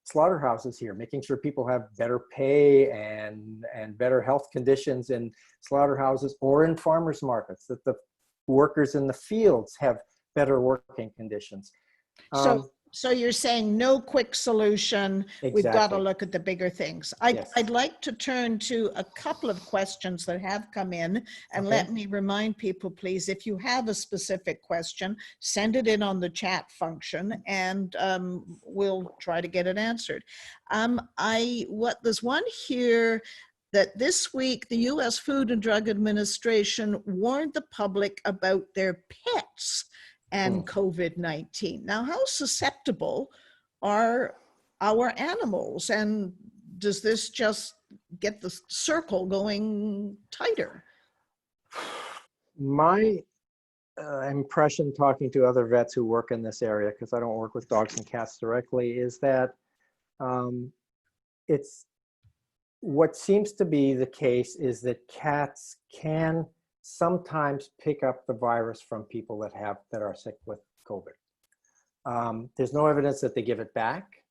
slaughterhouses here, making sure people have better pay and better health conditions in slaughterhouses or in farmers markets, that the workers in the fields have better working conditions. So you're saying no quick solution. Exactly. We've got to look at the bigger things. Yes. I'd like to turn to a couple of questions that have come in, and let me remind people, please, if you have a specific question, send it in on the chat function and we'll try to get it answered. There's one here that this week, the US Food and Drug Administration warned the public about their pets and COVID-19. Now, how susceptible are our animals? And does this just get the circle going tighter? My impression, talking to other vets who work in this area, because I don't work with dogs and cats directly, is that it's what seems to be the case is that cats can sometimes pick up the virus from people that are sick with COVID. There's no evidence that they give it back,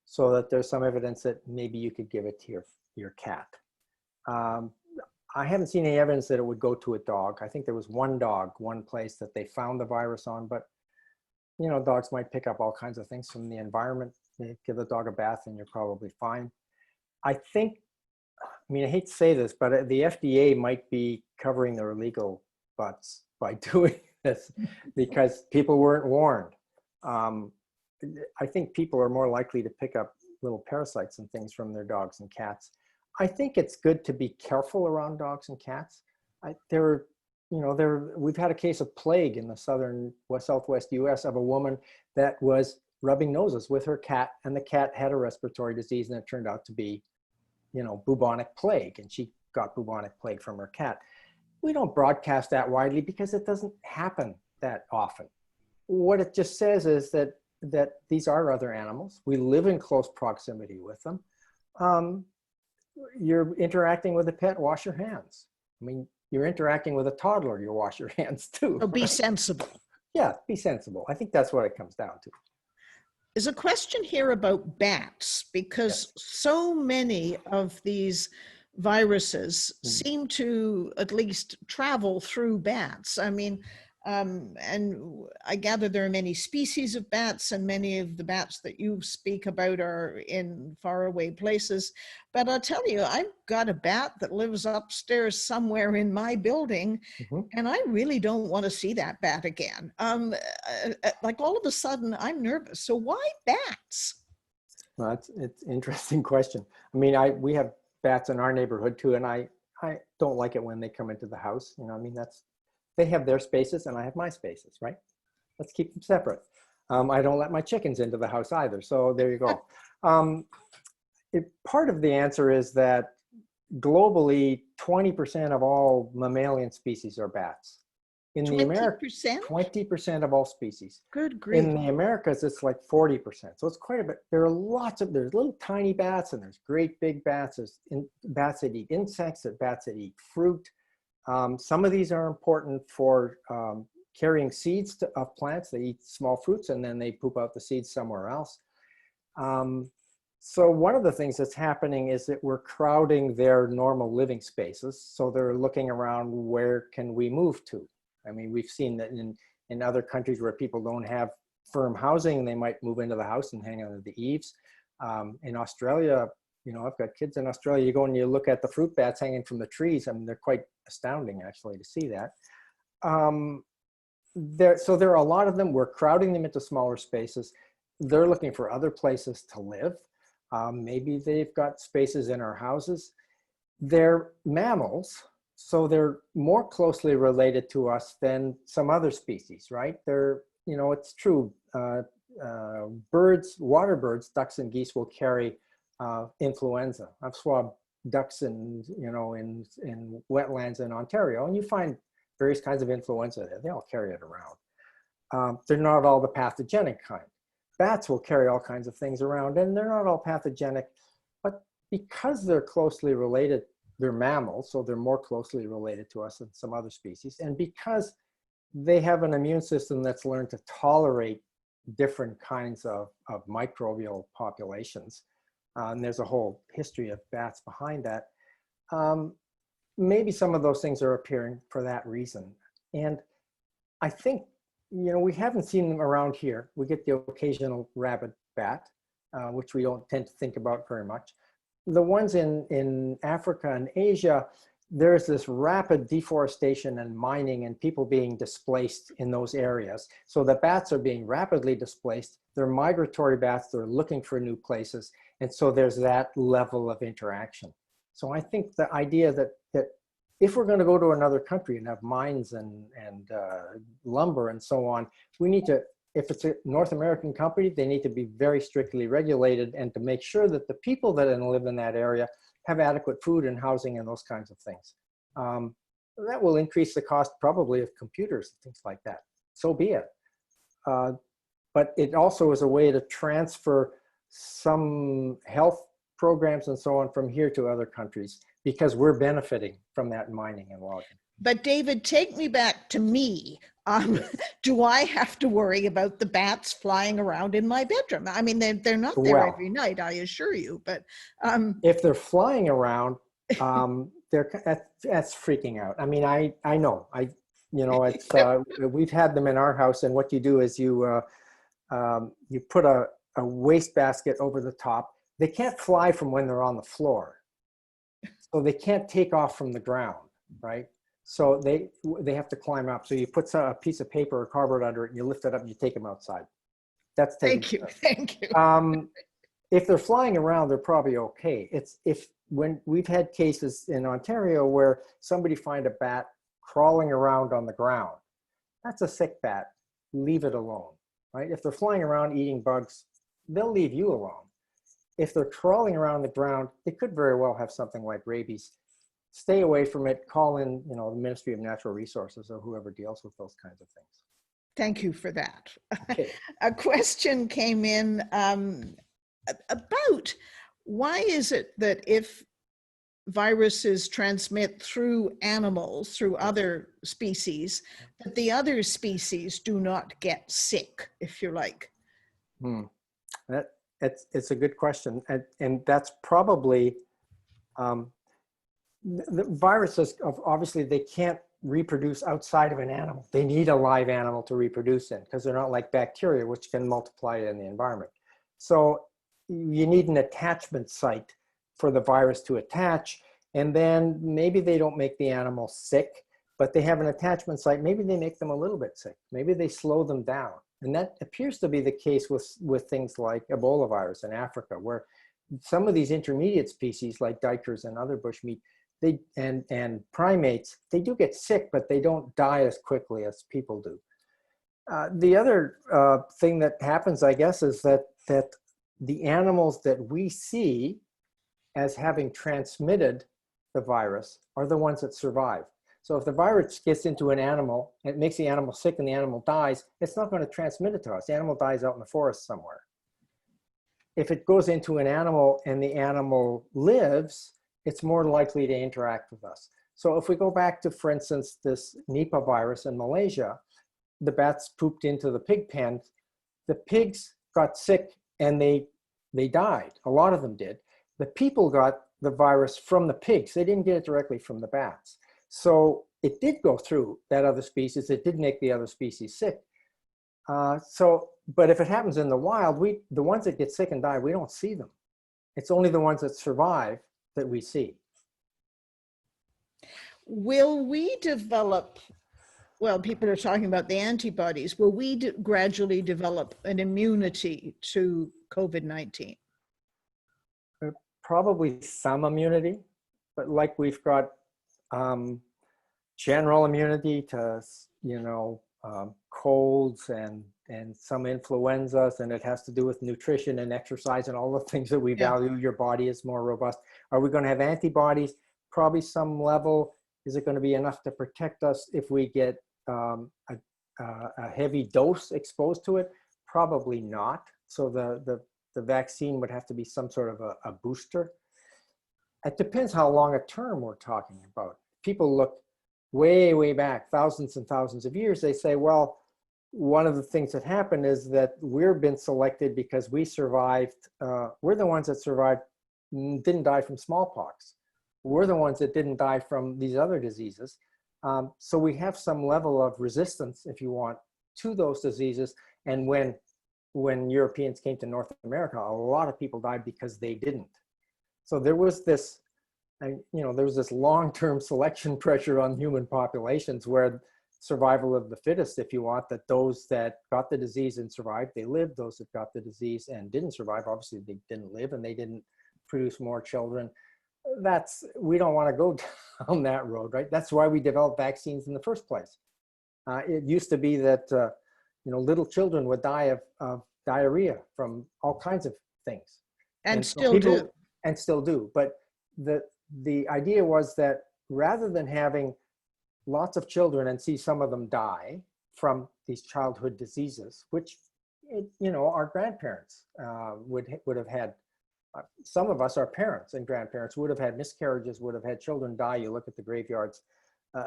so that there's some evidence that maybe you could give it to your cat. I haven't seen any evidence that it would go to a dog. I think there was one place that they found the virus on, but you know, dogs might pick up all kinds of things from the environment. You give the dog a bath and you're probably fine. I mean, I hate to say this, but the FDA might be covering their illegal butts by doing this because people weren't warned. I think people are more likely to pick up little parasites and things from their dogs and cats. I think it's good to be careful around dogs and cats. We've had a case of plague in the southwest US of a woman that was rubbing noses with her cat, and the cat had a respiratory disease, and it turned out to be, bubonic plague, and she got bubonic plague from her cat. We don't broadcast that widely because it doesn't happen that often. What it just says is that these are other animals. We live in close proximity with them. You're interacting with a pet, wash your hands. I mean, you're interacting with a toddler, you wash your hands too. So be sensible. Yeah, be sensible. I think that's what it comes down to. There's a question here about bats, because so many of these viruses seem to at least travel through bats. I mean, and I gather there are many species of bats, and many of the bats that you speak about are in faraway places. But I'll tell you, I've got a bat that lives upstairs somewhere in my building, and I really don't want to see that bat again. Like all of a sudden, I'm nervous. So why bats? Well, it's an interesting question. I mean, we have bats in our neighborhood too, and I don't like it when they come into the house. I mean, they have their spaces and I have my spaces, right? Let's keep them separate. I don't let my chickens into the house either. So there you go. Part of the answer is that globally, 20% of all mammalian species are bats. In the Americas, 20%? 20% of all species. Good grief. In the Americas, it's like 40%. So it's quite a bit. There are there's little tiny bats and there's great big bats. There's bats that eat insects, there's bats that eat fruit. Some of these are important for carrying seeds of plants. They eat small fruits and then they poop out the seeds somewhere else. So one of the things that's happening is that we're crowding their normal living spaces. So they're looking around, where can we move to? I mean, we've seen that in other countries where people don't have firm housing, they might move into the house and hang under the eaves. In Australia, you know, I've got kids in Australia, you go and you look at the fruit bats hanging from the trees. I mean, they're quite astounding actually to see that. So there are a lot of them. We're crowding them into smaller spaces. They're looking for other places to live. Maybe they've got spaces in our houses. They're mammals, so they're more closely related to us than some other species, right? They're, you know, it's true. Birds, water birds, ducks and geese will carry influenza. I've swabbed ducks in wetlands in Ontario, and you find various kinds of influenza there. They all carry it around. They're not all the pathogenic kind. Bats will carry all kinds of things around, and they're not all pathogenic, but because they're closely related, they're mammals, so they're more closely related to us than some other species. And because they have an immune system that's learned to tolerate different kinds of microbial populations, and there's a whole history of bats behind that, maybe some of those things are appearing for that reason. And I think, you know, we haven't seen them around here. We get the occasional rabid bat, which we don't tend to think about very much. The ones in Africa and Asia, there's this rapid deforestation and mining and people being displaced in those areas. So the bats are being rapidly displaced. They're migratory bats. They're looking for new places. And so there's that level of interaction. So I think the idea that if we're going to go to another country and have mines and lumber and so on, we need to, if it's a North American company, they need to be very strictly regulated and to make sure that the people that live in that area have adequate food and housing and those kinds of things. That will increase the cost probably of computers and things like that. So be it. But it also is a way to transfer some health programs and so on from here to other countries, because we're benefiting from that mining and logging. But David, take me back to me. Do I have to worry about the bats flying around in my bedroom? I mean, they're not there every night, I assure you, but. If they're flying around, that's freaking out. I mean, I know, it's, we've had them in our house, and what you do is you put a wastebasket over the top. They can't fly from when they're on the floor. So they can't take off from the ground, right? So they have to climb up. So you put a piece of paper or cardboard under it and you lift it up and you take them outside. That's thank you. If they're flying around, they're probably okay. When we've had cases in Ontario where somebody find a bat crawling around on the ground, that's a sick bat, leave it alone, right? If they're flying around eating bugs, they'll leave you alone. If they're crawling around the ground, they could very well have something like rabies. Stay away from it, call in, the Ministry of Natural Resources or whoever deals with those kinds of things. Thank you for that. Okay. A question came in about why is it that if viruses transmit through animals, through other species, that the other species do not get sick, if you like? It's a good question. And that's probably, the viruses, obviously they can't reproduce outside of an animal. They need a live animal to reproduce in, because they're not like bacteria, which can multiply in the environment. So you need an attachment site for the virus to attach, and then maybe they don't make the animal sick, but they have an attachment site. Maybe they make them a little bit sick. Maybe they slow them down. And that appears to be the case with things like Ebola virus in Africa, where some of these intermediate species like duikers and other bushmeat, and primates, they do get sick, but they don't die as quickly as people do. The other thing that happens, I guess, is that the animals that we see as having transmitted the virus are the ones that survive. So if the virus gets into an animal, it makes the animal sick and the animal dies, it's not going to transmit it to us. The animal dies out in the forest somewhere. If it goes into an animal and the animal lives, it's more likely to interact with us. So if we go back to, for instance, this Nipah virus in Malaysia, the bats pooped into the pig pen. The pigs got sick and they died. A lot of them did. The people got the virus from the pigs. They didn't get it directly from the bats. So it did go through that other species. It did make the other species sick. But if it happens in the wild, the ones that get sick and die, we don't see them. It's only the ones that survive that we see. Will we develop, well, people are talking about the antibodies, will we gradually develop an immunity to COVID-19? Probably some immunity, but like we've got general immunity to, colds and some influenzas, and it has to do with nutrition and exercise and all the things that we value. Your body is more robust. Are we going to have antibodies? Probably some level. Is it going to be enough to protect us if we get a heavy dose exposed to it? Probably not. So the vaccine would have to be some sort of a booster. It depends how long a term we're talking about. People look way, way back, thousands and thousands of years. They say, well, one of the things that happened is that we've been selected because we survived. We're the ones that survived, didn't die from smallpox. We're the ones that didn't die from these other diseases. So we have some level of resistance, if you want, to those diseases. And when Europeans came to North America, a lot of people died because they didn't. So there was this, there was this long-term selection pressure on human populations where survival of the fittest, if you want, that those that got the disease and survived, they lived. Those that got the disease and didn't survive, obviously they didn't live and they didn't produce more children. We don't want to go down that road, right? That's why we developed vaccines in the first place. It used to be that, little children would die of diarrhea from all kinds of things. And so still do. And still do. But the idea was that rather than having lots of children and see some of them die from these childhood diseases, which, our grandparents would have had. Some of us, our parents and grandparents, would have had miscarriages, would have had children die. You look at the graveyards.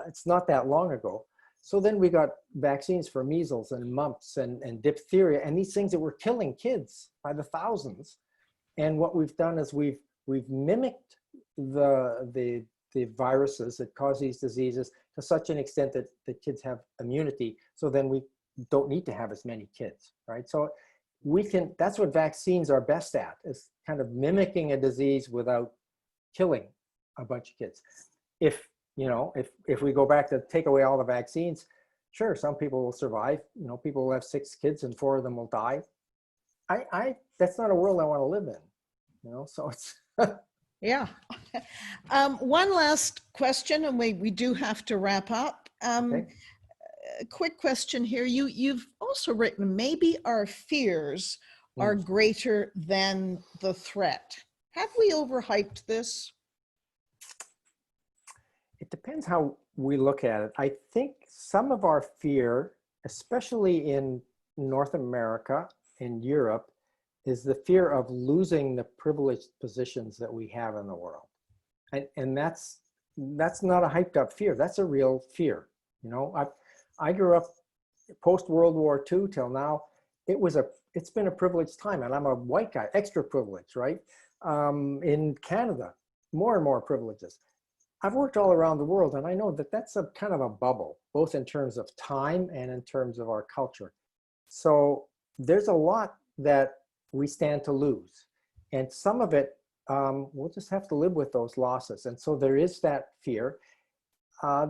It's not that long ago. So then we got vaccines for measles and mumps and diphtheria and these things that were killing kids by the thousands. And what we've done is we've mimicked the viruses that cause these diseases to such an extent that the kids have immunity. So then we don't need to have as many kids, right? So that's what vaccines are best at, is kind of mimicking a disease without killing a bunch of kids. If we go back to take away all the vaccines, sure, some people will survive. People will have 6 kids and 4 of them will die. That's not a world I want to live in, so it's. Yeah. One last question, and we do have to wrap up. Okay. A quick question here. You've also written, maybe our fears are greater than the threat. Have we overhyped this? It depends how we look at it. I think some of our fear, especially in North America and Europe, is the fear of losing the privileged positions that we have in the world. And that's not a hyped up fear. That's a real fear. I grew up post World War II till now. It's been a privileged time, and I'm a white guy, extra privileged, right? In Canada, more and more privileges. I've worked all around the world, and I know that that's a kind of a bubble, both in terms of time and in terms of our culture. So there's a lot that we stand to lose, and some of it we'll just have to live with those losses. And so there is that fear.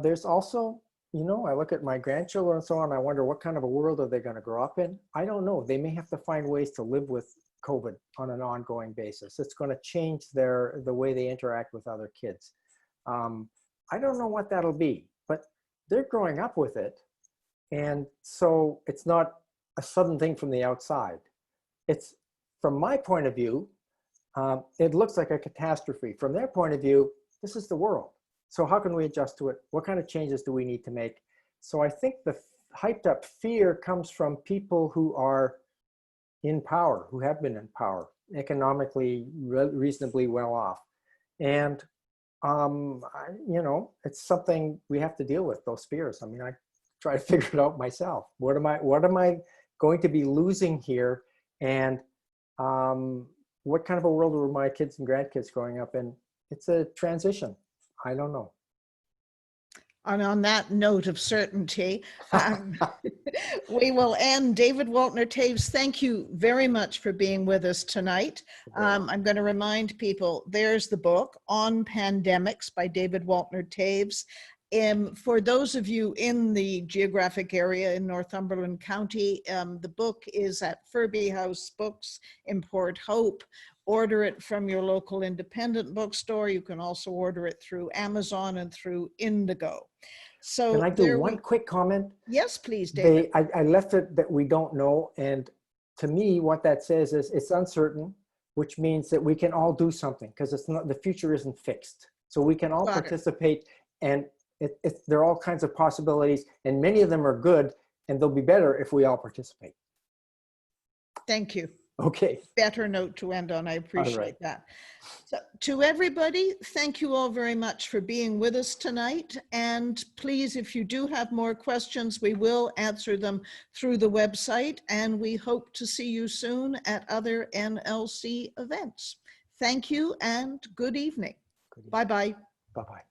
There's also, I look at my grandchildren and so on, I wonder what kind of a world are they going to grow up in? I don't know. They may have to find ways to live with COVID on an ongoing basis. It's going to change the way they interact with other kids. I don't know what that'll be, but they're growing up with it. And so it's not a sudden thing from the outside. It's, from my point of view, it looks like a catastrophe. From their point of view, this is the world. So how can we adjust to it? What kind of changes do we need to make? So I think the hyped up fear comes from people who are in power, who have been in power, economically reasonably well off. And, you know, it's something we have to deal with, those fears. I mean, I try to figure it out myself. What am I going to be losing here? And what kind of a world were my kids and grandkids growing up in? It's a transition. I don't know. And on that note of certainty, we will end. David Waltner-Toews, thank you very much for being with us tonight. I'm going to remind people, there's the book, On Pandemics by David Waltner-Toews. For those of you in the geographic area in Northumberland County, the book is at Furby House Books in Port Hope. Order it from your local independent bookstore. You can also order it through Amazon and through Indigo. So can I do one quick comment? Yes, please, David. I left it that we don't know. And to me, what that says is it's uncertain, which means that we can all do something, because it's not, the future isn't fixed. So we can all participate, and there are all kinds of possibilities, and many of them are good, and they'll be better if we all participate. Thank you. Okay. Better note to end on. I appreciate that. So to everybody, thank you all very much for being with us tonight. And please, if you do have more questions, we will answer them through the website, and we hope to see you soon at other NLC events. Thank you and good evening. Bye-bye. Bye-bye.